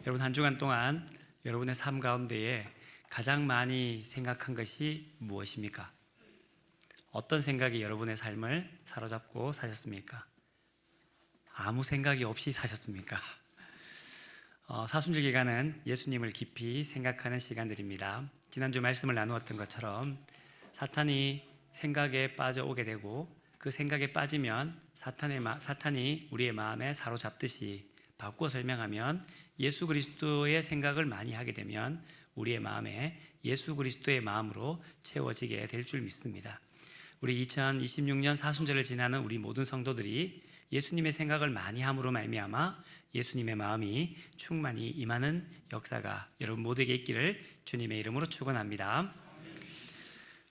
여러분 한 주간 동안 여러분의 삶 가운데에 가장 많이 생각한 것이 무엇입니까? 어떤 생각이 여러분의 삶을 사로잡고 사셨습니까? 아무 생각이 없이 사셨습니까? 사순절 기간은 예수님을 깊이 생각하는 시간들입니다. 지난주 말씀을 나누었던 것처럼 사탄이 생각에 빠져오게 되고 그 생각에 빠지면 사탄이 우리의 마음에 사로잡듯이 바꾸어 설명하면 예수 그리스도의 생각을 많이 하게 되면 우리의 마음에 예수 그리스도의 마음으로 채워지게 될 줄 믿습니다. 우리 2026년 사순절을 지나는 우리 모든 성도들이 예수님의 생각을 많이 함으로 말미암아 예수님의 마음이 충만히 임하는 역사가 여러분 모두에게 있기를 주님의 이름으로 축원합니다.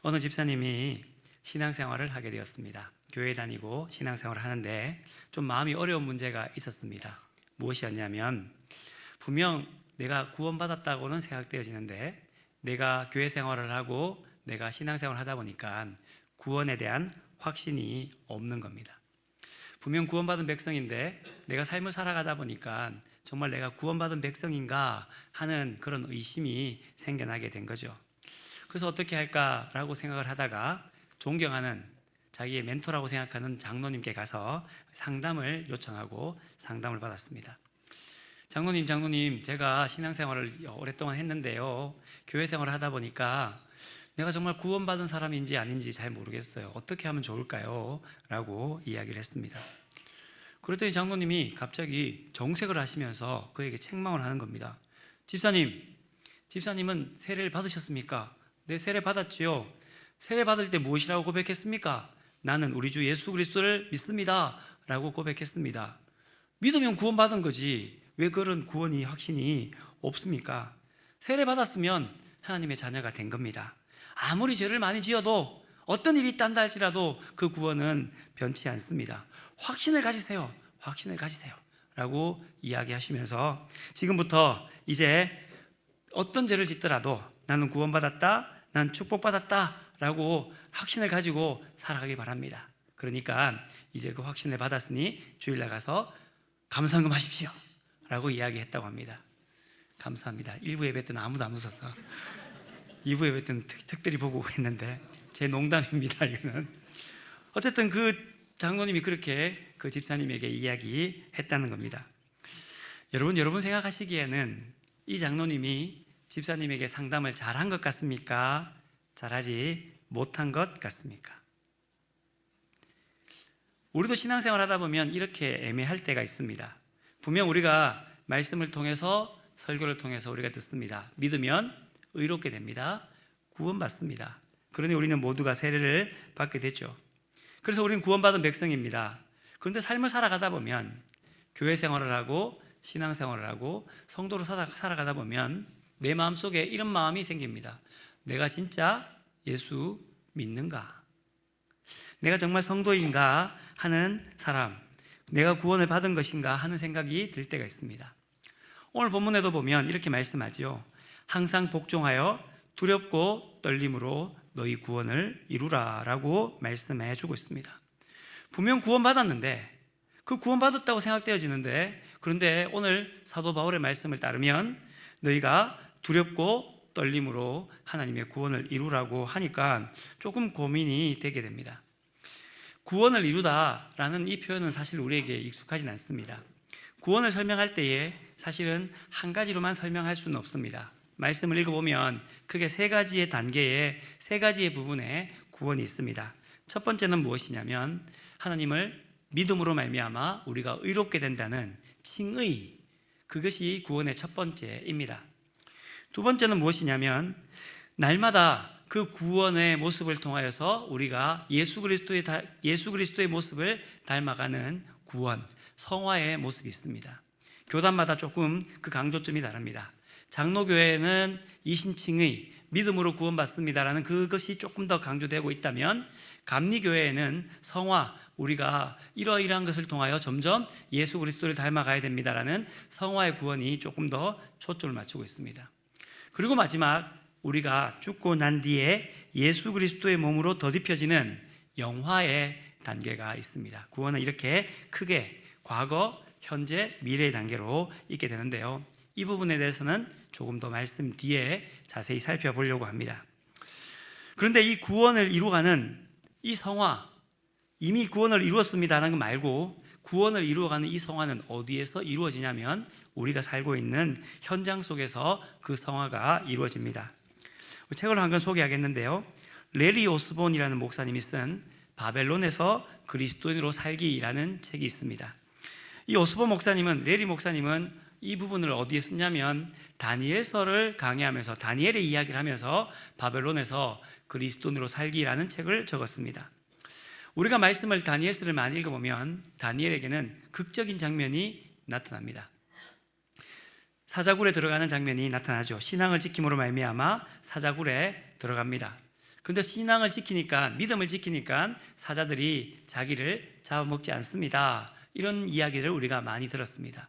어느 집사님이 신앙생활을 하게 되었습니다. 교회 다니고 신앙생활을 하는데 좀 마음이 어려운 문제가 있었습니다. 무엇이었냐면 분명 내가 구원받았다고는 생각되어지는데 내가 교회 생활을 하고 내가 신앙생활을 하다 보니까 구원에 대한 확신이 없는 겁니다. 분명 구원받은 백성인데 내가 삶을 살아가다 보니까 정말 내가 구원받은 백성인가 하는 그런 의심이 생겨나게 된 거죠. 그래서 어떻게 할까라고 생각을 하다가 존경하는 자기의 멘토라고 생각하는 장로님께 가서 상담을 요청하고 상담을 받았습니다. 장로님, 제가 신앙생활을 오랫동안 했는데요, 교회 생활을 하다 보니까 내가 정말 구원받은 사람인지 아닌지 잘 모르겠어요. 어떻게 하면 좋을까요? 라고 이야기를 했습니다. 그랬더니 장로님이 갑자기 정색을 하시면서 그에게 책망을 하는 겁니다. 집사님은 세례를 받으셨습니까? 네, 세례 받았지요. 세례 받을 때 무엇이라고 고백했습니까? 나는 우리 주 예수 그리스도를 믿습니다 라고 고백했습니다. 믿으면 구원받은 거지 왜 그런 구원이 확신이 없습니까? 세례 받았으면 하나님의 자녀가 된 겁니다. 아무리 죄를 많이 지어도 어떤 일이 있단다 할지라도 그 구원은 변치 않습니다. 확신을 가지세요 라고 이야기하시면서 지금부터 이제 어떤 죄를 짓더라도 나는 구원받았다, 난 축복받았다 라고 확신을 가지고 살아가기 바랍니다. 그러니까 이제 그 확신을 받았으니 주일 나가서 감사헌금 하십시오 라고 이야기했다고 합니다. 감사합니다. 1부 예배 때는 아무도 안 웃었어. 2부 예배 때는 특별히 보고 했는데 제 농담입니다. 이거는 어쨌든 그 장로님이 그렇게 그 집사님에게 이야기했다는 겁니다. 여러분 생각하시기에는 이 장로님이 집사님에게 상담을 잘한 것 같습니까? 잘하지 못한 것 같습니까? 우리도 신앙생활 하다 보면 이렇게 애매할 때가 있습니다. 분명 우리가 말씀을 통해서 설교를 통해서 우리가 듣습니다. 믿으면 의롭게 됩니다. 구원받습니다. 그러니 우리는 모두가 세례를 받게 되죠. 그래서 우리는 구원받은 백성입니다. 그런데 삶을 살아가다 보면 교회 생활을 하고 신앙생활을 하고 성도로 살아가다 보면 내 마음속에 이런 마음이 생깁니다. 내가 진짜 예수 믿는가? 내가 정말 성도인가 하는 사람, 내가 구원을 받은 것인가 하는 생각이 들 때가 있습니다. 오늘 본문에도 보면 이렇게 말씀하지요. 항상 복종하여 두렵고 떨림으로 너희 구원을 이루라 라고 말씀해 주고 있습니다. 분명 구원받았는데 그 구원받았다고 생각되어지는데 그런데 오늘 사도 바울의 말씀을 따르면 너희가 두렵고 떨림으로 하나님의 구원을 이루라고 하니까 조금 고민이 되게 됩니다. 구원을 이루다라는 이 표현은 사실 우리에게 익숙하진 않습니다. 구원을 설명할 때에 사실은 한 가지로만 설명할 수는 없습니다. 말씀을 읽어보면 크게 세 가지의 단계에 세 가지의 부분에 구원이 있습니다. 첫 번째는 무엇이냐면 하나님을 믿음으로 말미암아 우리가 의롭게 된다는 칭의, 그것이 구원의 첫 번째입니다. 두 번째는 무엇이냐면 날마다 그 구원의 모습을 통하여서 우리가 예수 그리스도의 모습을 닮아가는 구원, 성화의 모습이 있습니다. 교단마다 조금 그 강조점이 다릅니다. 장로교회는 이신칭의, 믿음으로 구원받습니다라는 그것이 조금 더 강조되고 있다면 감리교회에는 성화, 우리가 이러이러한 것을 통하여 점점 예수 그리스도를 닮아가야 됩니다라는 성화의 구원이 조금 더 초점을 맞추고 있습니다. 그리고 마지막 우리가 죽고 난 뒤에 예수 그리스도의 몸으로 덧입혀지는 영화의 단계가 있습니다. 구원은 이렇게 크게 과거, 현재, 미래의 단계로 있게 되는데요. 이 부분에 대해서는 조금 더 말씀 뒤에 자세히 살펴보려고 합니다. 그런데 이 구원을 이루어가는 이 성화, 이미 구원을 이루었습니다라는 거 말고 구원을 이루어가는 이 성화는 어디에서 이루어지냐면 우리가 살고 있는 현장 속에서 그 성화가 이루어집니다. 책을 한 권 소개하겠는데요. 레리 오스본이라는 목사님이 쓴 바벨론에서 그리스도인으로 살기라는 책이 있습니다. 이 오스본 목사님은, 레리 목사님은 이 부분을 어디에 쓰냐면 다니엘서를 강의하면서 다니엘의 이야기를 하면서 바벨론에서 그리스도인으로 살기라는 책을 적었습니다. 우리가 말씀을 다니엘서를 많이 읽어보면 다니엘에게는 극적인 장면이 나타납니다. 사자굴에 들어가는 장면이 나타나죠. 신앙을 지킴으로 말미암아 사자굴에 들어갑니다. 근데 신앙을 지키니까, 믿음을 지키니까 사자들이 자기를 잡아먹지 않습니다. 이런 이야기를 우리가 많이 들었습니다.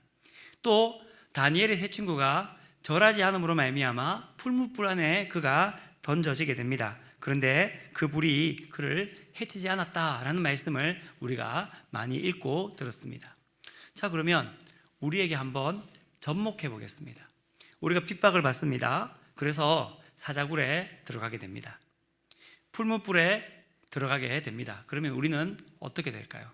또 다니엘의 세 친구가 절하지 않음으로 말미암아 풀무불 안에 그가 던져지게 됩니다. 그런데 그 불이 그를 해치지 않았다라는 말씀을 우리가 많이 읽고 들었습니다. 자, 그러면 우리에게 한번 접목해 보겠습니다. 우리가 핍박을 받습니다. 그래서 사자굴에 들어가게 됩니다. 풀무불에 들어가게 됩니다. 그러면 우리는 어떻게 될까요?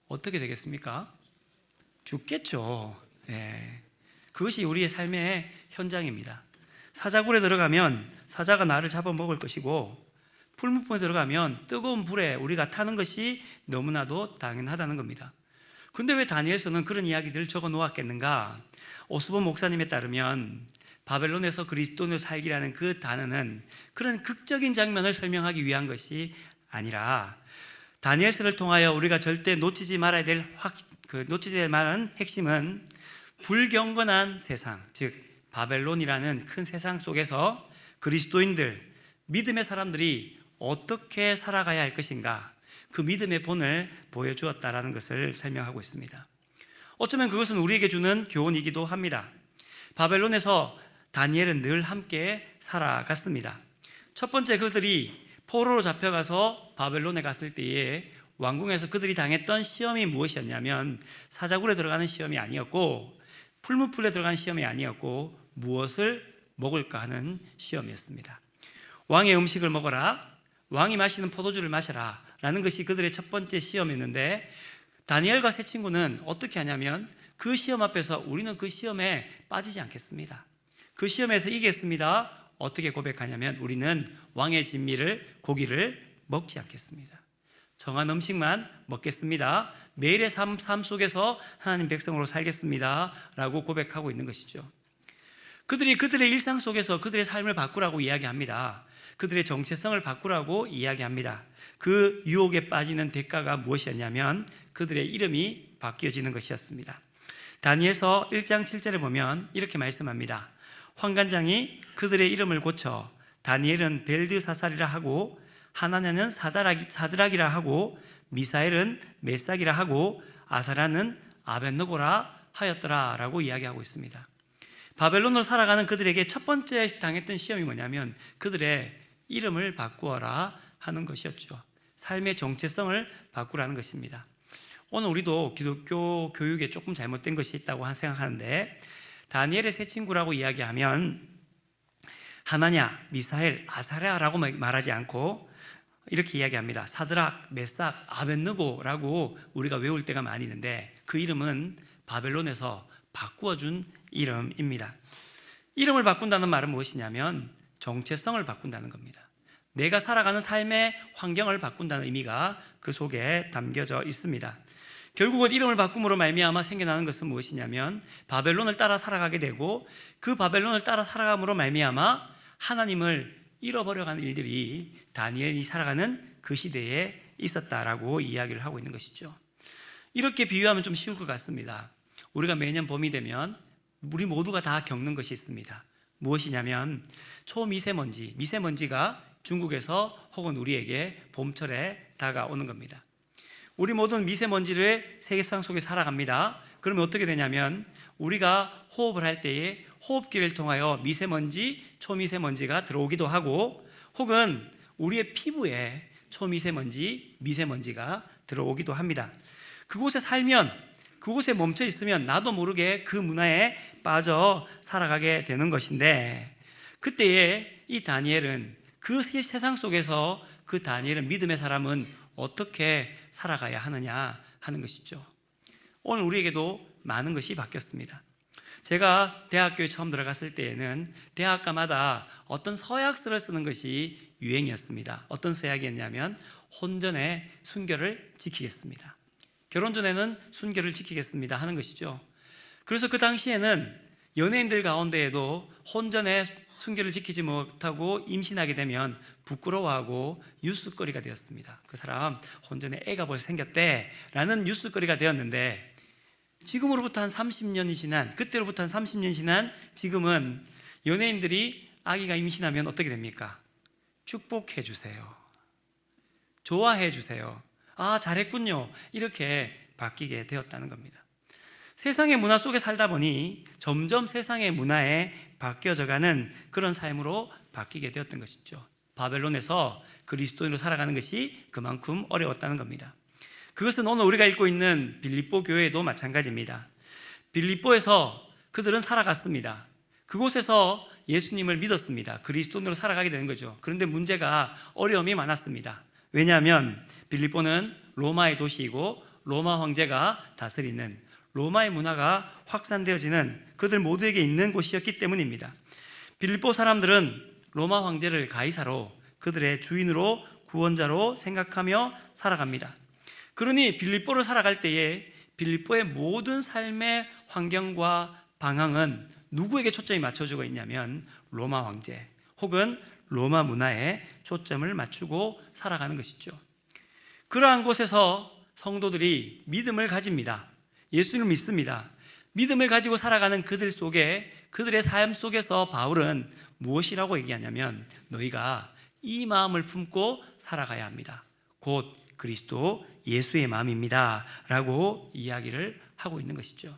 어떻게 되겠습니까? 죽겠죠. 네. 그것이 우리의 삶의 현장입니다. 사자굴에 들어가면 사자가 나를 잡아먹을 것이고, 풀무불에 들어가면 뜨거운 불에 우리가 타는 것이 너무나도 당연하다는 겁니다. 근데 왜 다니엘서는 그런 이야기들을 적어 놓았겠는가? 오스본 목사님에 따르면 바벨론에서 그리스도인으로 살기라는 그 단어는 그런 극적인 장면을 설명하기 위한 것이 아니라 다니엘서를 통하여 우리가 절대 놓치지 말아야 될 놓치지 말아야 핵심은 불경건한 세상, 즉 바벨론이라는 큰 세상 속에서 그리스도인들, 믿음의 사람들이 어떻게 살아가야 할 것인가, 그 믿음의 본을 보여주었다라는 것을 설명하고 있습니다. 어쩌면 그것은 우리에게 주는 교훈이기도 합니다. 바벨론에서 다니엘은 늘 함께 살아갔습니다. 첫 번째, 그들이 포로로 잡혀가서 바벨론에 갔을 때에 왕궁에서 그들이 당했던 시험이 무엇이었냐면 사자굴에 들어가는 시험이 아니었고 풀무불에 들어가는 시험이 아니었고 무엇을 먹을까 하는 시험이었습니다. 왕의 음식을 먹어라, 왕이 마시는 포도주를 마셔라 라는 것이 그들의 첫 번째 시험이었는데, 다니엘과 세 친구는 어떻게 하냐면 그 시험 앞에서 우리는 그 시험에 빠지지 않겠습니다. 그 시험에서 이겼습니다. 어떻게 고백하냐면 우리는 왕의 진미를, 고기를 먹지 않겠습니다. 정한 음식만 먹겠습니다. 매일의 삶 속에서 하나님 백성으로 살겠습니다 라고 고백하고 있는 것이죠. 그들이 그들의 일상 속에서 그들의 삶을 바꾸라고 이야기합니다. 그들의 정체성을 바꾸라고 이야기합니다. 그 유혹에 빠지는 대가가 무엇이었냐면 그들의 이름이 바뀌어지는 것이었습니다. 다니엘서 1장 7절에 보면 이렇게 말씀합니다. 환관장이 그들의 이름을 고쳐 다니엘은 벨드사살이라 하고 하나냐는 사드락이라 하고 미사엘은 메삭이라 하고 아사라는 아벳느고라 하였더라 라고 이야기하고 있습니다. 바벨론으로 살아가는 그들에게 첫 번째 당했던 시험이 뭐냐면 그들의 이름을 바꾸어라 하는 것이었죠. 삶의 정체성을 바꾸라는 것입니다. 오늘 우리도 기독교 교육에 조금 잘못된 것이 있다고 생각하는데, 다니엘의 세 친구라고 이야기하면 하나냐, 미사엘, 아사랴라고 말하지 않고 이렇게 이야기합니다. 사드락, 메삭, 아벳느고라고 우리가 외울 때가 많이 있는데 그 이름은 바벨론에서 바꾸어준 이름입니다. 이름을 바꾼다는 말은 무엇이냐면 정체성을 바꾼다는 겁니다. 내가 살아가는 삶의 환경을 바꾼다는 의미가 그 속에 담겨져 있습니다. 결국은 이름을 바꿈으로 말미암아 생겨나는 것은 무엇이냐면 바벨론을 따라 살아가게 되고, 그 바벨론을 따라 살아감으로 말미암아 하나님을 잃어버려가는 일들이 다니엘이 살아가는 그 시대에 있었다라고 이야기를 하고 있는 것이죠. 이렇게 비유하면 좀 쉬울 것 같습니다. 우리가 매년 봄이 되면 우리 모두가 다 겪는 것이 있습니다. 무엇이냐면 초미세먼지, 미세먼지가 중국에서 혹은 우리에게 봄철에 다가오는 겁니다. 우리 모두는 미세먼지를 세계상 속에 살아갑니다. 그러면 어떻게 되냐면 우리가 호흡을 할 때에 호흡기를 통하여 미세먼지, 초미세먼지가 들어오기도 하고, 혹은 우리의 피부에 초미세먼지, 미세먼지가 들어오기도 합니다. 그곳에 살면 그곳에 멈춰 있으면 나도 모르게 그 문화에 빠져 살아가게 되는 것인데, 그때에 이 다니엘은 그 세상 속에서 그 다니엘은 믿음의 사람은 어떻게 살아가야 하느냐 하는 것이죠. 오늘 우리에게도 많은 것이 바뀌었습니다. 제가 대학교에 처음 들어갔을 때에는 대학가마다 어떤 서약서를 쓰는 것이 유행이었습니다. 어떤 서약이었냐면 혼전의 순결을 지키겠습니다, 결혼 전에는 순결을 지키겠습니다 하는 것이죠. 그래서 그 당시에는 연예인들 가운데에도 혼전의 순결을 지키지 못하고 임신하게 되면 부끄러워하고 뉴스거리가 되었습니다. 그 사람 혼전에 애가 벌써 생겼대 라는 뉴스거리가 되었는데, 지금으로부터 한 30년이 지난, 그때로부터 한 30년이 지난 지금은 연예인들이 아기가 임신하면 어떻게 됩니까? 축복해 주세요, 좋아해 주세요, 아 잘했군요, 이렇게 바뀌게 되었다는 겁니다. 세상의 문화 속에 살다 보니 점점 세상의 문화에 바뀌어져가는 그런 삶으로 바뀌게 되었던 것이죠. 바벨론에서 그리스도인으로 살아가는 것이 그만큼 어려웠다는 겁니다. 그것은 오늘 우리가 읽고 있는 빌립보 교회도 마찬가지입니다. 빌립보에서 그들은 살아갔습니다. 그곳에서 예수님을 믿었습니다. 그리스도인으로 살아가게 되는 거죠. 그런데 문제가 어려움이 많았습니다. 왜냐하면 빌립보는 로마의 도시이고 로마 황제가 다스리는, 로마의 문화가 확산되어지는 그들 모두에게 있는 곳이었기 때문입니다. 빌립보 사람들은 로마 황제를 가이사로, 그들의 주인으로, 구원자로 생각하며 살아갑니다. 그러니 빌립보를 살아갈 때에 빌립보의 모든 삶의 환경과 방향은 누구에게 초점이 맞춰지고 있냐면 로마 황제 혹은 로마 문화에 초점을 맞추고 살아가는 것이죠. 그러한 곳에서 성도들이 믿음을 가집니다. 예수님을 믿습니다. 믿음을 가지고 살아가는 그들 속에, 그들의 삶 속에서 바울은 무엇이라고 얘기하냐면 너희가 이 마음을 품고 살아가야 합니다. 곧 그리스도 예수의 마음입니다 라고 이야기를 하고 있는 것이죠.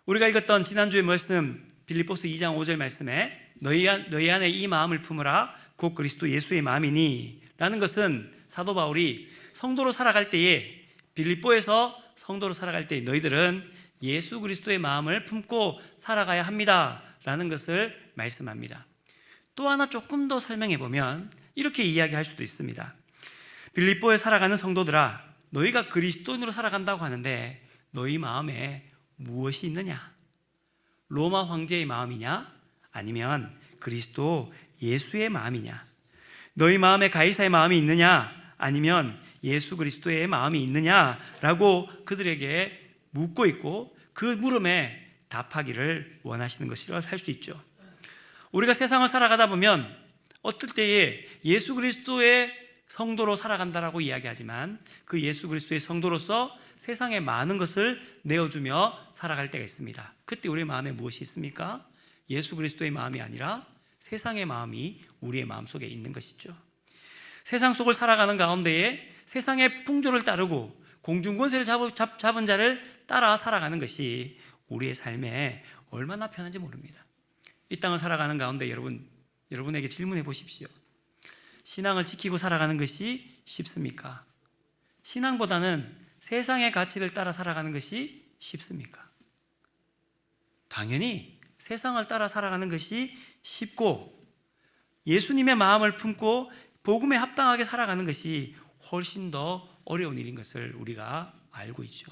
우리가 읽었던 지난주의 말씀 빌립보서 2장 5절 말씀에 너희 안에 이 마음을 품으라 곧 그리스도 예수의 마음이니 라는 것은 사도 바울이 성도로 살아갈 때에, 빌립보에서 성도로 살아갈 때 너희들은 예수 그리스도의 마음을 품고 살아가야 합니다 라는 것을 말씀합니다. 또 하나 조금 더 설명해 보면 이렇게 이야기할 수도 있습니다. 빌립보에 살아가는 성도들아, 너희가 그리스도인으로 살아간다고 하는데 너희 마음에 무엇이 있느냐? 로마 황제의 마음이냐? 아니면 그리스도 예수의 마음이냐? 너희 마음에 가이사의 마음이 있느냐? 아니면 예수 그리스도의 마음이 있느냐라고 그들에게 묻고 있고, 그 물음에 답하기를 원하시는 것이라고 할 수 있죠. 우리가 세상을 살아가다 보면 어떨 때에 예수 그리스도의 성도로 살아간다라고 이야기하지만 그 예수 그리스도의 성도로서 세상에 많은 것을 내어주며 살아갈 때가 있습니다. 그때 우리의 마음에 무엇이 있습니까? 예수 그리스도의 마음이 아니라 세상의 마음이 우리의 마음속에 있는 것이죠. 세상 속을 살아가는 가운데에 세상의 풍조를 따르고 공중권세를 잡은 자를 따라 살아가는 것이 우리의 삶에 얼마나 편한지 모릅니다. 이 땅을 살아가는 가운데 여러분에게 질문해 보십시오. 신앙을 지키고 살아가는 것이 쉽습니까? 신앙보다는 세상의 가치를 따라 살아가는 것이 쉽습니까? 당연히 세상을 따라 살아가는 것이 쉽고 예수님의 마음을 품고 복음에 합당하게 살아가는 것이 훨씬 더 어려운 일인 것을 우리가 알고 있죠.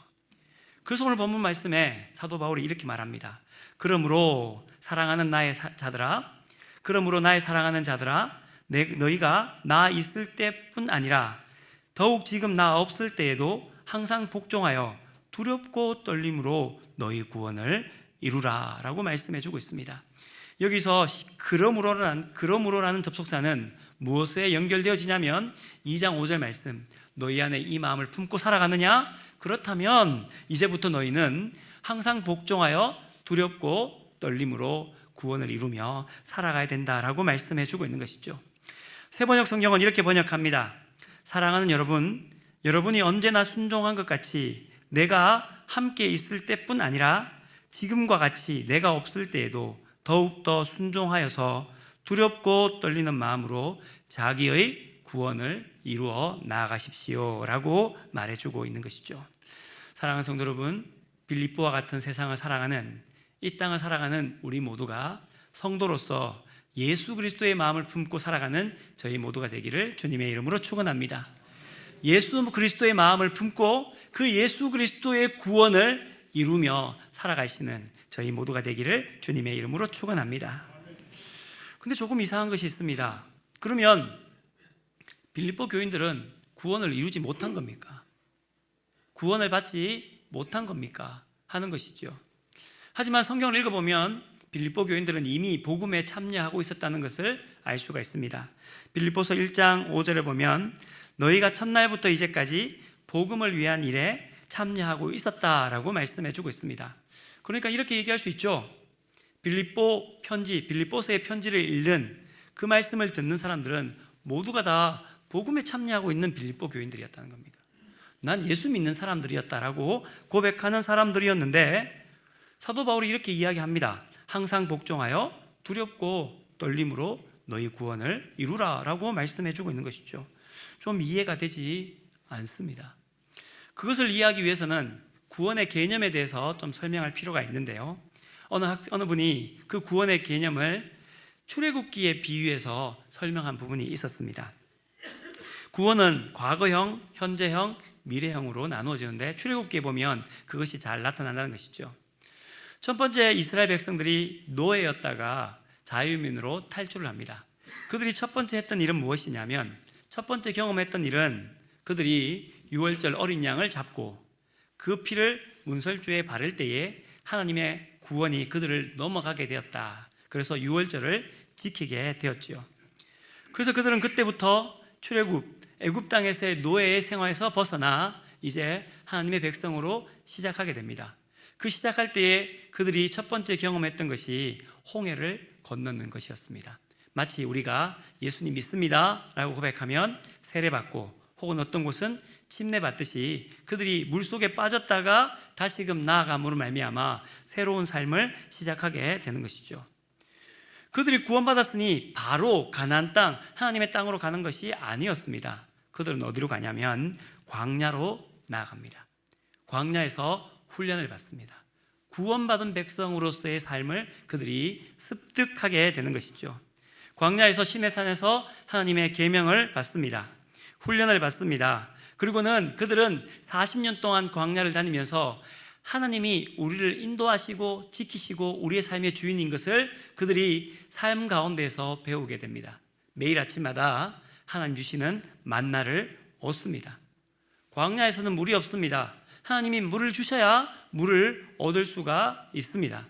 그래서 오늘 본문 말씀에 사도 바울이 이렇게 말합니다. 그러므로 나의 사랑하는 자들아, 너희가 나 있을 때뿐 아니라 더욱 지금 나 없을 때에도 항상 복종하여 두렵고 떨림으로 너희 구원을 이루라 라고 말씀해 주고 있습니다. 여기서 그러므로라는 접속사는 무엇에 연결되어지냐면 2장 5절 말씀, 너희 안에 이 마음을 품고 살아가느냐? 그렇다면 이제부터 너희는 항상 복종하여 두렵고 떨림으로 구원을 이루며 살아가야 된다라고 말씀해 주고 있는 것이죠. 새번역 성경은 이렇게 번역합니다. 사랑하는 여러분이 언제나 순종한 것 같이 내가 함께 있을 때뿐 아니라 지금과 같이 내가 없을 때에도 더욱더 순종하여서 두렵고 떨리는 마음으로 자기의 구원을 이루어 나아가십시오 라고 말해주고 있는 것이죠. 사랑하는 성도 여러분, 빌립보와 같은 세상을 살아가는, 이 땅을 살아가는 우리 모두가 성도로서 예수 그리스도의 마음을 품고 살아가는 저희 모두가 되기를 주님의 이름으로 축원합니다. 예수 그리스도의 마음을 품고 그 예수 그리스도의 구원을 이루며 살아가시는 저희 모두가 되기를 주님의 이름으로 축원합니다. 근데 조금 이상한 것이 있습니다. 그러면 빌립보 교인들은 구원을 이루지 못한 겁니까? 구원을 받지 못한 겁니까? 하는 것이죠. 하지만 성경을 읽어보면 빌립보 교인들은 이미 복음에 참여하고 있었다는 것을 알 수가 있습니다. 빌립보서 1장 5절에 보면 너희가 첫날부터 이제까지 복음을 위한 일에 참여하고 있었다라고 말씀해주고 있습니다. 그러니까 이렇게 얘기할 수 있죠. 빌립보 편지, 빌립보서의 편지를 읽는 그 말씀을 듣는 사람들은 모두가 다 복음에 참여하고 있는 빌립보 교인들이었다는 겁니다. 난 예수 믿는 사람들이었다라고 고백하는 사람들이었는데 사도 바울이 이렇게 이야기합니다. 항상 복종하여 두렵고 떨림으로 너희 구원을 이루라 라고 말씀해주고 있는 것이죠. 좀 이해가 되지 않습니다. 그것을 이해하기 위해서는 구원의 개념에 대해서 좀 설명할 필요가 있는데요. 어느 분이 그 구원의 개념을 출애굽기에 비유해서 설명한 부분이 있었습니다. 구원은 과거형, 현재형, 미래형으로 나누어지는데 출애굽기에 보면 그것이 잘 나타난다는 것이죠. 첫 번째, 이스라엘 백성들이 노예였다가 자유민으로 탈출을 합니다. 그들이 첫 번째 했던 일은 무엇이냐면, 첫 번째 경험했던 일은 그들이 유월절 어린 양을 잡고 그 피를 문설주에 바를 때에 하나님의 구원이 그들을 넘어가게 되었다. 그래서 유월절을 지키게 되었지요. 그래서 그들은 그때부터 출애굽, 애굽 땅에서의 노예의 생활에서 벗어나 이제 하나님의 백성으로 시작하게 됩니다. 그 시작할 때에 그들이 첫 번째 경험했던 것이 홍해를 건너는 것이었습니다. 마치 우리가 예수님 믿습니다 라고 고백하면 세례받고 혹은 어떤 곳은 침례받듯이 그들이 물속에 빠졌다가 다시금 나아감으로 말미암아 새로운 삶을 시작하게 되는 것이죠. 그들이 구원받았으니 바로 가나안 땅, 하나님의 땅으로 가는 것이 아니었습니다. 그들은 어디로 가냐면 광야로 나아갑니다. 광야에서 훈련을 받습니다. 구원받은 백성으로서의 삶을 그들이 습득하게 되는 것이죠. 광야에서 시내산에서 하나님의 계명을 받습니다. 훈련을 받습니다. 그리고는 그들은 40년 동안 광야를 다니면서 하나님이 우리를 인도하시고 지키시고 우리의 삶의 주인인 것을 그들이 삶 가운데서 배우게 됩니다. 매일 아침마다 하나님 주시는 만나를 얻습니다. 광야에서는 물이 없습니다. 하나님이 물을 주셔야 물을 얻을 수가 있습니다.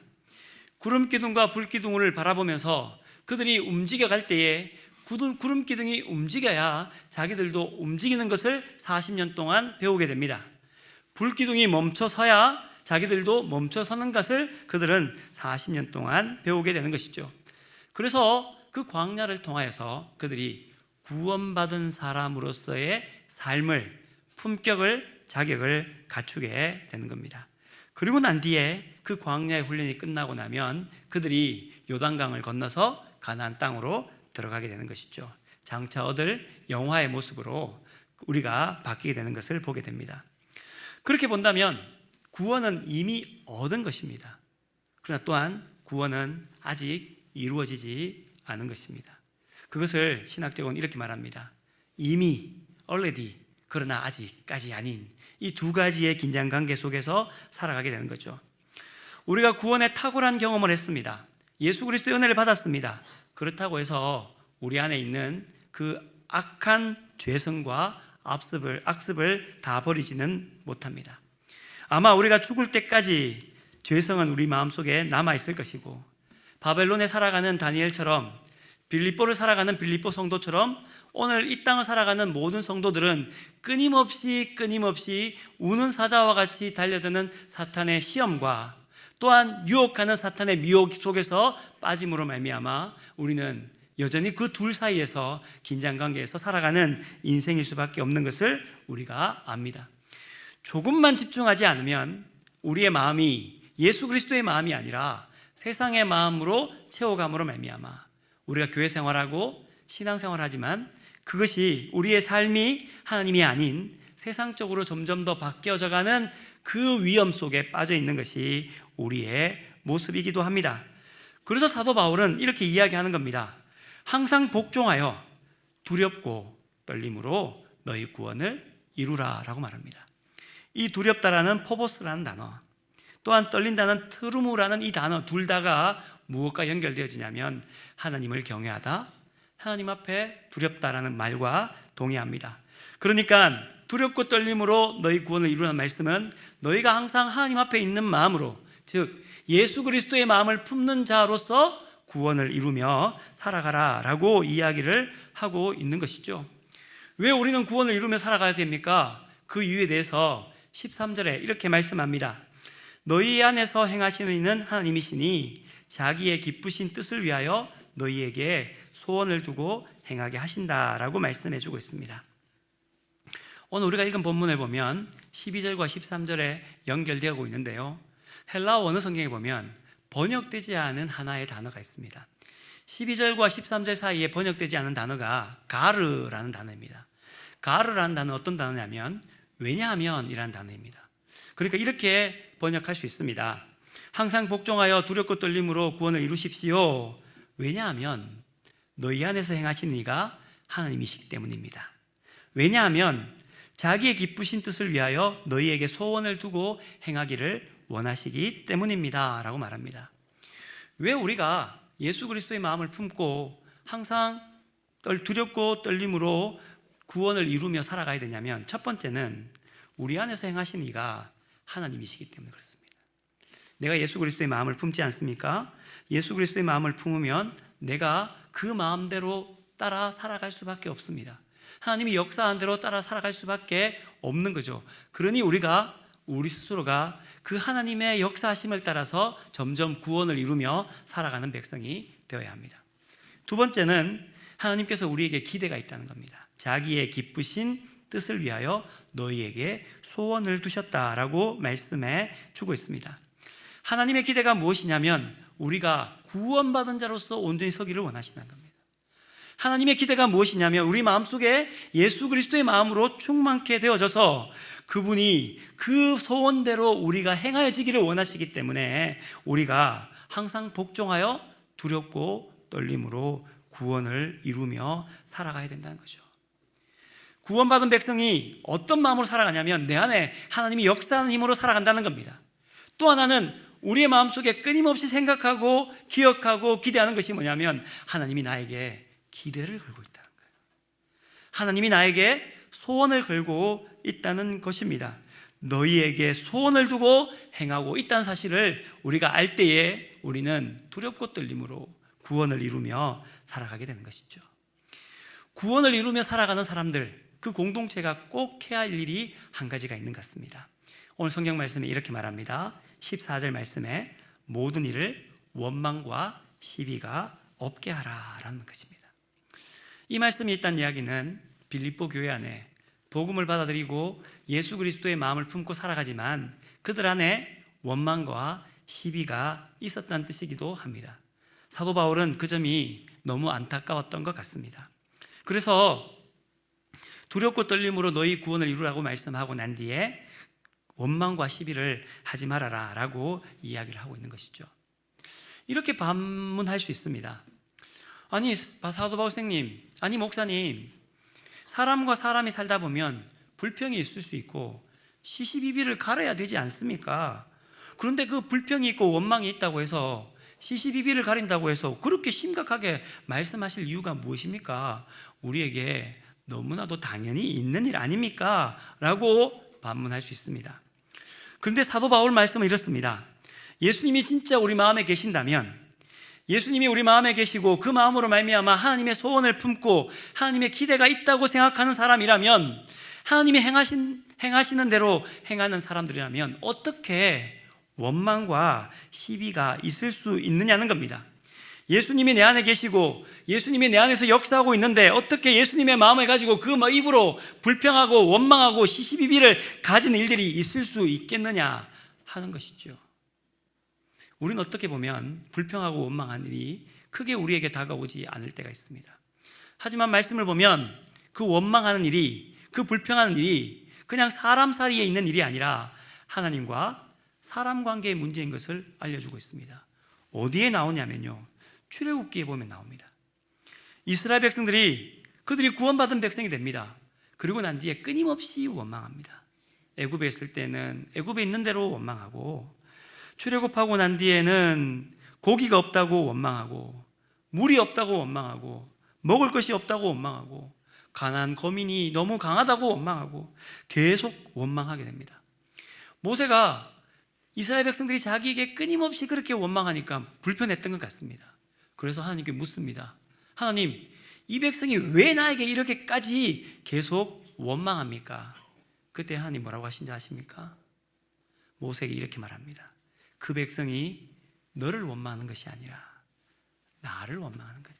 구름기둥과 불기둥을 바라보면서 그들이 움직여갈 때에 구름기둥이 움직여야 자기들도 움직이는 것을 40년 동안 배우게 됩니다. 불기둥이 멈춰서야 자기들도 멈춰서는 것을 그들은 40년 동안 배우게 되는 것이죠. 그래서 그 광야를 통하여서 그들이 구원받은 사람으로서의 삶을, 품격을, 자격을 갖추게 되는 겁니다. 그리고 난 뒤에 그 광야의 훈련이 끝나고 나면 그들이 요단강을 건너서 가나안 땅으로 들어가게 되는 것이죠. 장차 얻을 영화의 모습으로 우리가 바뀌게 되는 것을 보게 됩니다. 그렇게 본다면 구원은 이미 얻은 것입니다. 그러나 또한 구원은 아직 이루어지지 않은 것입니다. 그것을 신학적으로는 이렇게 말합니다. 이미, already, 그러나 아직까지 아닌 이 두 가지의 긴장관계 속에서 살아가게 되는 거죠. 우리가 구원의 탁월한 경험을 했습니다. 예수 그리스도의 은혜를 받았습니다. 그렇다고 해서 우리 안에 있는 그 악한 죄성과 악습을 다 버리지는 못합니다. 아마 우리가 죽을 때까지 죄성은 우리 마음속에 남아있을 것이고, 바벨론에 살아가는 다니엘처럼, 빌립보를 살아가는 빌립보 성도처럼 오늘 이 땅을 살아가는 모든 성도들은 끊임없이 우는 사자와 같이 달려드는 사탄의 시험과 또한 유혹하는 사탄의 미혹 속에서 빠짐으로 말미암아 우리는 여전히 그 둘 사이에서 긴장관계에서 살아가는 인생일 수밖에 없는 것을 우리가 압니다. 조금만 집중하지 않으면 우리의 마음이 예수 그리스도의 마음이 아니라 세상의 마음으로 채워감으로 말미암아 우리가 교회 생활하고 신앙생활하지만 그것이 우리의 삶이 하나님이 아닌 세상적으로 점점 더 바뀌어져가는 그 위험 속에 빠져 있는 것이 우리의 모습이기도 합니다. 그래서 사도 바울은 이렇게 이야기하는 겁니다. 항상 복종하여 두렵고 떨림으로 너희 구원을 이루라 라고 말합니다. 이 두렵다라는 포보스라는 단어, 또한 떨린다는 트루무라는 이 단어 둘 다가 무엇과 연결되어지냐면 하나님을 경외하다, 하나님 앞에 두렵다라는 말과 동의합니다. 그러니까 두렵고 떨림으로 너희 구원을 이루라는 말씀은 너희가 항상 하나님 앞에 있는 마음으로, 즉 예수 그리스도의 마음을 품는 자로서 구원을 이루며 살아가라 라고 이야기를 하고 있는 것이죠. 왜 우리는 구원을 이루며 살아가야 됩니까? 그 이유에 대해서 13절에 이렇게 말씀합니다. 너희 안에서 행하시는 이는 하나님이시니 자기의 기쁘신 뜻을 위하여 너희에게 소원을 두고 행하게 하신다라고 말씀해 주고 있습니다. 오늘 우리가 읽은 본문을 보면 12절과 13절에 연결되고 있는데요, 헬라어 원어 성경에 보면 번역되지 않은 하나의 단어가 있습니다. 12절과 13절 사이에 번역되지 않은 단어가 가르라는 단어입니다. 가르라는 단어는 어떤 단어냐면 왜냐하면 이라는 단어입니다. 그러니까 이렇게 번역할 수 있습니다. 항상 복종하여 두렵고 떨림으로 구원을 이루십시오. 왜냐하면 너희 안에서 행하시는 이가 하나님이시기 때문입니다. 왜냐하면 자기의 기쁘신 뜻을 위하여 너희에게 소원을 두고 행하기를 원하시기 때문입니다 라고 말합니다. 왜 우리가 예수 그리스도의 마음을 품고 항상 두렵고 떨림으로 구원을 이루며 살아가야 되냐면, 첫 번째는 우리 안에서 행하시는 이가 하나님이시기 때문에 그렇습니다. 내가 예수 그리스도의 마음을 품지 않습니까? 예수 그리스도의 마음을 품으면 내가 그 마음대로 따라 살아갈 수밖에 없습니다. 하나님이 역사한 대로 따라 살아갈 수밖에 없는 거죠. 그러니 우리 스스로가 그 하나님의 역사하심을 따라서 점점 구원을 이루며 살아가는 백성이 되어야 합니다. 두 번째는 하나님께서 우리에게 기대가 있다는 겁니다. 자기의 기쁘신 뜻을 위하여 너희에게 소원을 두셨다라고 말씀해 주고 있습니다. 하나님의 기대가 무엇이냐면 우리가 구원받은 자로서 온전히 서기를 원하신다는 겁니다. 하나님의 기대가 무엇이냐면 우리 마음속에 예수 그리스도의 마음으로 충만케 되어져서 그분이 그 소원대로 우리가 행하여지기를 원하시기 때문에 우리가 항상 복종하여 두렵고 떨림으로 구원을 이루며 살아가야 된다는 거죠. 구원받은 백성이 어떤 마음으로 살아가냐면 내 안에 하나님이 역사하는 힘으로 살아간다는 겁니다. 또 하나는 우리의 마음속에 끊임없이 생각하고 기억하고 기대하는 것이 뭐냐면 하나님이 나에게 기대를 걸고 있다는 거예요. 하나님이 나에게 소원을 걸고 있다는 것입니다. 너희에게 소원을 두고 행하고 있다는 사실을 우리가 알 때에 우리는 두렵고 떨림으로 구원을 이루며 살아가게 되는 것이죠. 구원을 이루며 살아가는 사람들, 그 공동체가 꼭 해야 할 일이 한 가지가 있는 것 같습니다. 오늘 성경 말씀에 이렇게 말합니다. 14절 말씀에 모든 일을 원망과 시비가 없게 하라라는 것입니다. 이 말씀이 있다는 이야기는 빌립보 교회 안에 복음을 받아들이고 예수 그리스도의 마음을 품고 살아가지만 그들 안에 원망과 시비가 있었다는 뜻이기도 합니다. 사도 바울은 그 점이 너무 안타까웠던 것 같습니다. 그래서 두렵고 떨림으로 너희 구원을 이루라고 말씀하고 난 뒤에 원망과 시비를 하지 말아라 라고 이야기를 하고 있는 것이죠. 이렇게 반문할 수 있습니다. 아니 사도 바울 선생님, 아니 목사님, 사람과 사람이 살다 보면 불평이 있을 수 있고 시시비비를 가려야 되지 않습니까? 그런데 그 불평이 있고 원망이 있다고 해서 시시비비를 가린다고 해서 그렇게 심각하게 말씀하실 이유가 무엇입니까? 우리에게 너무나도 당연히 있는 일 아닙니까? 라고 반문할 수 있습니다. 그런데 사도 바울 말씀은 이렇습니다. 예수님이 진짜 우리 마음에 계신다면, 예수님이 우리 마음에 계시고 그 마음으로 말미암아 하나님의 소원을 품고 하나님의 기대가 있다고 생각하는 사람이라면, 하나님이 행하시는 대로 행하는 사람들이라면 어떻게 원망과 시비가 있을 수 있느냐는 겁니다. 예수님이 내 안에 계시고 예수님이 내 안에서 역사하고 있는데 어떻게 예수님의 마음을 가지고 그 입으로 불평하고 원망하고 시시비비를 가진 일들이 있을 수 있겠느냐 하는 것이죠. 우리는 어떻게 보면 불평하고 원망한 일이 크게 우리에게 다가오지 않을 때가 있습니다. 하지만 말씀을 보면 그 원망하는 일이, 그 불평하는 일이 그냥 사람 사이에 있는 일이 아니라 하나님과 사람 관계의 문제인 것을 알려주고 있습니다. 어디에 나오냐면요, 출애굽기에 보면 나옵니다. 이스라엘 백성들이 그들이 구원받은 백성이 됩니다. 그리고 난 뒤에 끊임없이 원망합니다. 애굽에 있을 때는 애굽에 있는 대로 원망하고, 출애굽하고 난 뒤에는 고기가 없다고 원망하고, 물이 없다고 원망하고, 먹을 것이 없다고 원망하고, 가나안 거민이 너무 강하다고 원망하고, 계속 원망하게 됩니다. 모세가 이스라엘 백성들이 자기에게 끊임없이 그렇게 원망하니까 불편했던 것 같습니다. 그래서 하나님께 묻습니다. 하나님, 이 백성이 왜 나에게 이렇게까지 계속 원망합니까? 그때 하나님 뭐라고 하신지 아십니까? 모세에게 이렇게 말합니다. 그 백성이 너를 원망하는 것이 아니라 나를 원망하는 거다.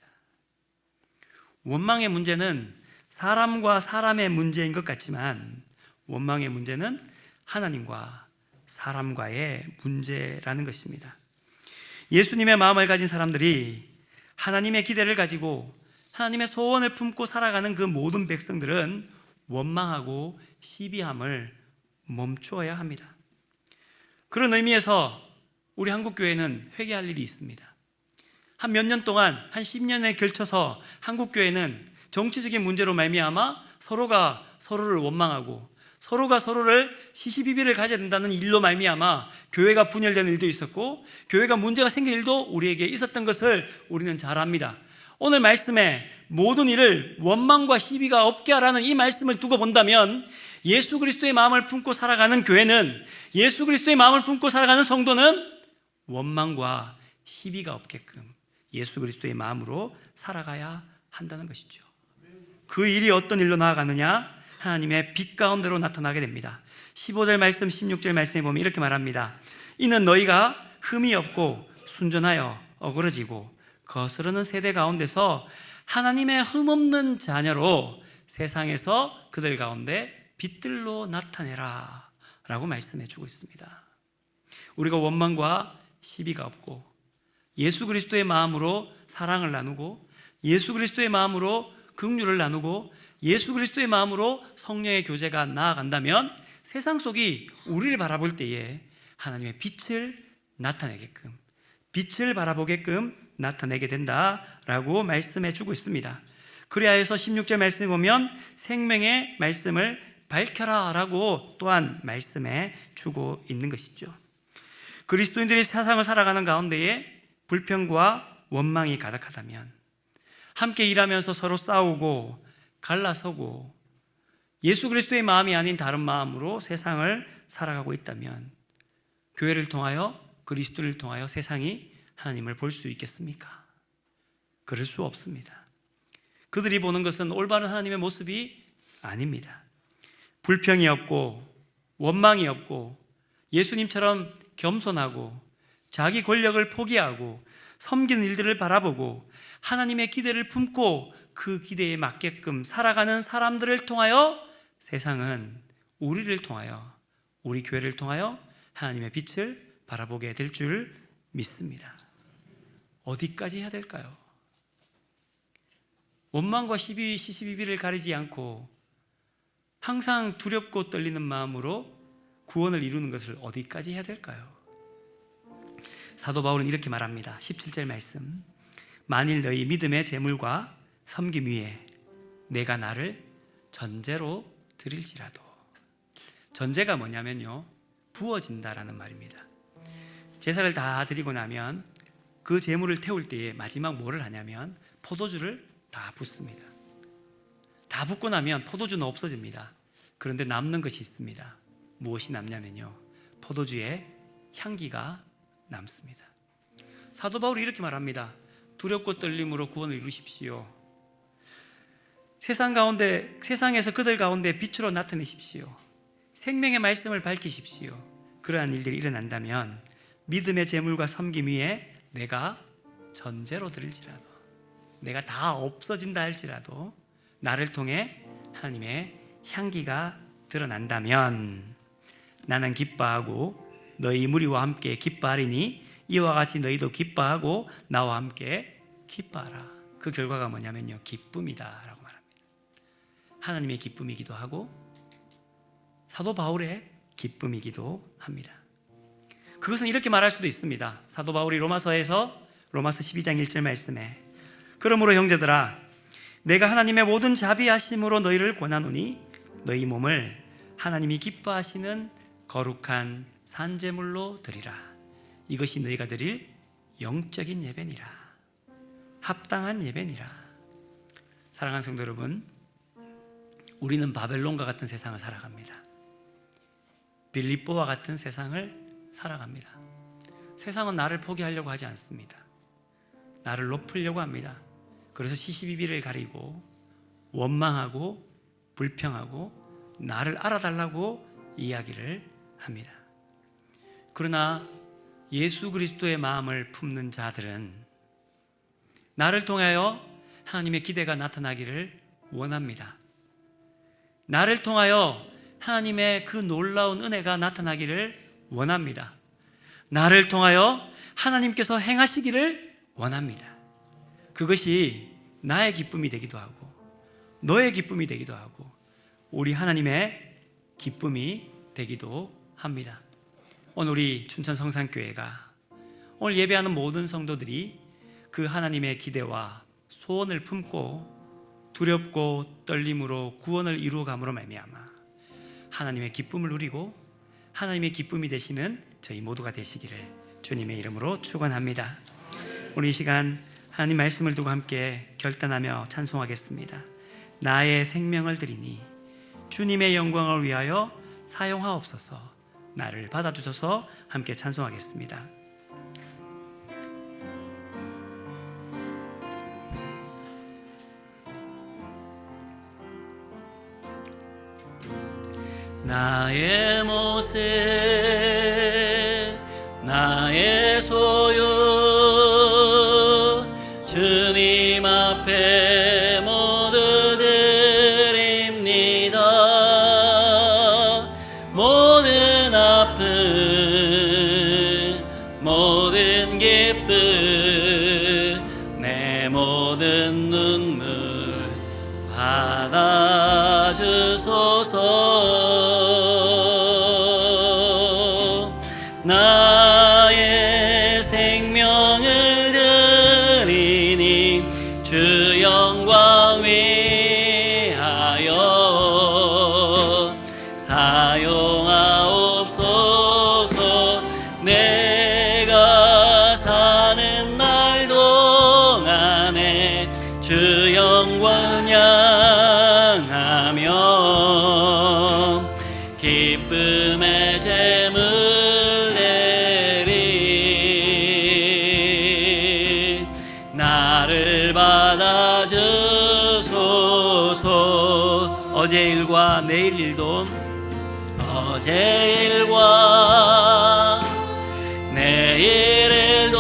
원망의 문제는 사람과 사람의 문제인 것 같지만, 원망의 문제는 하나님과 사람과의 문제라는 것입니다. 예수님의 마음을 가진 사람들이, 하나님의 기대를 가지고 하나님의 소원을 품고 살아가는 그 모든 백성들은 원망하고 시비함을 멈추어야 합니다. 그런 의미에서 우리 한국교회는 회개할 일이 있습니다. 한 몇 년 동안, 한 10년에 걸쳐서 한국교회는 정치적인 문제로 말미암아 서로가 서로를 원망하고 서로가 서로를 시시비비를 가져야 된다는 일로 말미암아 교회가 분열되는 일도 있었고, 교회가 문제가 생긴 일도 우리에게 있었던 것을 우리는 잘 압니다. 오늘 말씀에 모든 일을 원망과 시비가 없게 하라는 이 말씀을 두고 본다면, 예수 그리스도의 마음을 품고 살아가는 교회는, 예수 그리스도의 마음을 품고 살아가는 성도는 원망과 시비가 없게끔 예수 그리스도의 마음으로 살아가야 한다는 것이죠. 그 일이 어떤 일로 나아가느냐? 하나님의 빛 가운데로 나타나게 됩니다. 15절 말씀, 16절 말씀에 보면 이렇게 말합니다. 이는 너희가 흠이 없고 순전하여 어그러지고 거스르는 세대 가운데서 하나님의 흠없는 자녀로 세상에서 그들 가운데 빛들로 나타내라 라고 말씀해 주고 있습니다. 우리가 원망과 시비가 없고 예수 그리스도의 마음으로 사랑을 나누고, 예수 그리스도의 마음으로 긍휼을 나누고, 예수 그리스도의 마음으로 성령의 교제가 나아간다면 세상 속이 우리를 바라볼 때에 하나님의 빛을 나타내게끔, 빛을 바라보게끔 나타내게 된다라고 말씀해 주고 있습니다. 그래야 해서 16절 말씀에 보면 생명의 말씀을 밝혀라 라고 또한 말씀해 주고 있는 것이죠. 그리스도인들이 세상을 살아가는 가운데에 불평과 원망이 가득하다면, 함께 일하면서 서로 싸우고 갈라서고 예수 그리스도의 마음이 아닌 다른 마음으로 세상을 살아가고 있다면, 교회를 통하여, 그리스도를 통하여 세상이 하나님을 볼 수 있겠습니까? 그럴 수 없습니다. 그들이 보는 것은 올바른 하나님의 모습이 아닙니다. 불평이 없고 원망이 없고 예수님처럼 겸손하고 자기 권력을 포기하고 섬기는 일들을 바라보고 하나님의 기대를 품고 그 기대에 맞게끔 살아가는 사람들을 통하여 세상은 우리를 통하여, 우리 교회를 통하여 하나님의 빛을 바라보게 될 줄 믿습니다. 어디까지 해야 될까요? 원망과 시시비비를 가리지 않고 항상 두렵고 떨리는 마음으로 구원을 이루는 것을 어디까지 해야 될까요? 사도 바울은 이렇게 말합니다. 17절 말씀. 만일 너희 믿음의 재물과 섬김 위에 내가 나를 전제로 드릴지라도. 전제가 뭐냐면요, 부어진다라는 말입니다. 제사를 다 드리고 나면 그 재물을 태울 때에 마지막 뭐를 하냐면 포도주를 다 붓습니다. 다 붓고 나면 포도주는 없어집니다. 그런데 남는 것이 있습니다. 무엇이 남냐면요, 포도주의 향기가 남습니다. 사도 바울이 이렇게 말합니다. 두렵고 떨림으로 구원을 이루십시오. 세상에서 그들 가운데 빛으로 나타내십시오. 생명의 말씀을 밝히십시오. 그러한 일들이 일어난다면 믿음의 재물과 섬김 위에 내가 전제로 드릴지라도, 내가 다 없어진다 할지라도 나를 통해 하나님의 향기가 드러난다면 나는 기뻐하고 너희 무리와 함께 기뻐하리니 이와 같이 너희도 기뻐하고 나와 함께 기뻐하라. 그 결과가 뭐냐면요, 기쁨이다 라고 말합니다. 하나님의 기쁨이기도 하고 사도 바울의 기쁨이기도 합니다. 그것은 이렇게 말할 수도 있습니다. 사도 바울이 로마서 12장 1절 말씀에 그러므로 형제들아 내가 하나님의 모든 자비하심으로 너희를 권하노니 너희 몸을 하나님이 기뻐하시는 거룩한 산제물로 드리라. 이것이 너희가 드릴 영적인 예배니라. 합당한 예배니라. 사랑하는 성도 여러분, 우리는 바벨론과 같은 세상을 살아갑니다. 빌립보와 같은 세상을 살아갑니다. 세상은 나를 포기하려고 하지 않습니다. 나를 높이려고 합니다. 그래서 시시비비를 가리고 원망하고 불평하고 나를 알아달라고 이야기를 합니다. 그러나 예수 그리스도의 마음을 품는 자들은 나를 통하여 하나님의 기대가 나타나기를 원합니다. 나를 통하여 하나님의 그 놀라운 은혜가 나타나기를 원합니다. 나를 통하여 하나님께서 행하시기를 원합니다. 그것이 나의 기쁨이 되기도 하고 너의 기쁨이 되기도 하고 우리 하나님의 기쁨이 되기도 합니다. 오늘 우리 춘천 성산교회가 오늘 예배하는 모든 성도들이 그 하나님의 기대와 소원을 품고 두렵고 떨림으로 구원을 이루어감으로 말미암아 하나님의 기쁨을 누리고 하나님의 기쁨이 되시는 저희 모두가 되시기를 주님의 이름으로 축원합니다. 오늘 이 시간 하나님 말씀을 두고 함께 결단하며 찬송하겠습니다. 나의 생명을 드리니 주님의 영광을 위하여 사용하옵소서. 나를 받아주셔서 함께 찬송하겠습니다. 나의 모습 나의 소유 주님 앞에 모두 드립니다. 모든 아픔 모든 기쁨 내 모든 눈물 받아주소서. 나의 생명을 드리니 주 영광 위하여 사용하옵소서. 내가 사는 날 동안에 주 영광 향하며 기쁨의 재물 어제 일과 내일 일도 어제 일과 내일 일도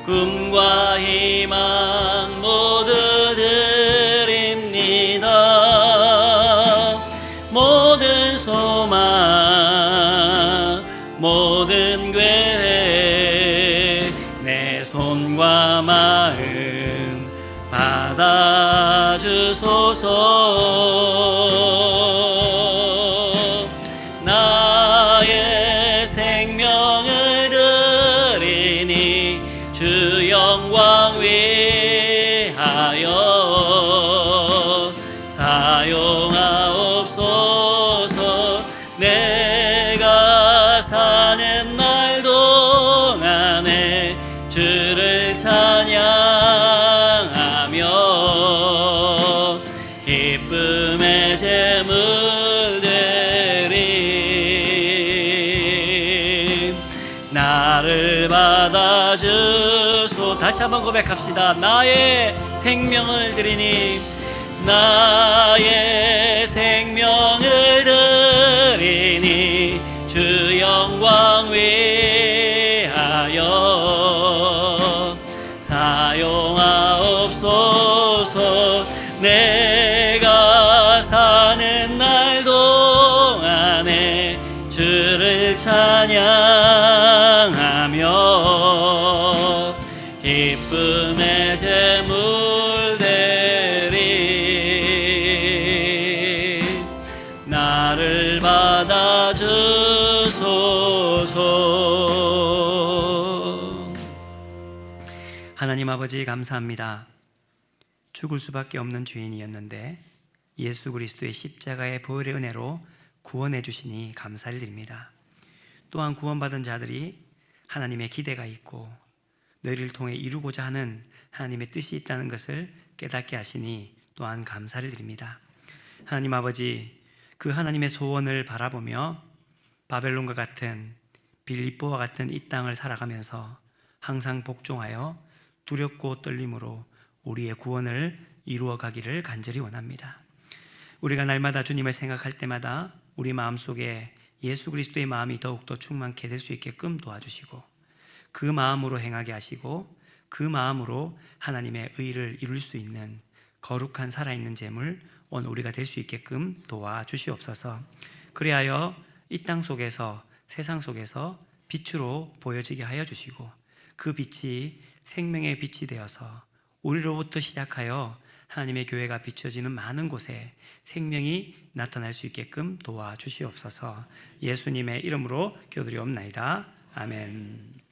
꿈과 희망 모두 드립니다. 모든 소망 모든 계획 내 손과 마음 받아주소서. 나의 생명을 드리니 주 영광 위하여 사용하옵소서. 내가 사는 날 동안에 주를 찬양하며 기쁨의 재물 드림 나를 받아주소. 다시 한번 고백합시다. 나의 생명을 드리니 나의 생명을 드리니 주 영광 위하여 사용하옵소서. 내가 사는 날 동안에 주를 찬양하며 기쁨의 재물 드림 나를 하나님 아버지 감사합니다. 죽을 수밖에 없는 죄인이었는데 예수 그리스도의 십자가의 보혈의 은혜로 구원해 주시니 감사를 드립니다. 또한 구원받은 자들이 하나님의 기대가 있고 너희를 통해 이루고자 하는 하나님의 뜻이 있다는 것을 깨닫게 하시니 또한 감사를 드립니다. 하나님 아버지, 그 하나님의 소원을 바라보며 바벨론과 같은 빌립보와 같은 이 땅을 살아가면서 항상 복종하여 두렵고 떨림으로 우리의 구원을 이루어 가기를 간절히 원합니다. 우리가 날마다 주님을 생각할 때마다 우리 마음속에 예수 그리스도의 마음이 더욱더 충만케 될 수 있게끔 도와주시고 그 마음으로 행하게 하시고 그 마음으로 하나님의 의를 이룰 수 있는 거룩한 살아있는 재물 오늘 우리가 될 수 있게끔 도와주시옵소서. 그리하여 이 땅 속에서 세상 속에서 빛으로 보여지게 하여 주시고 그 빛이 생명의 빛이 되어서 우리로부터 시작하여 하나님의 교회가 비춰지는 많은 곳에 생명이 나타날 수 있게끔 도와주시옵소서. 예수님의 이름으로 기도드리옵나이다. 아멘.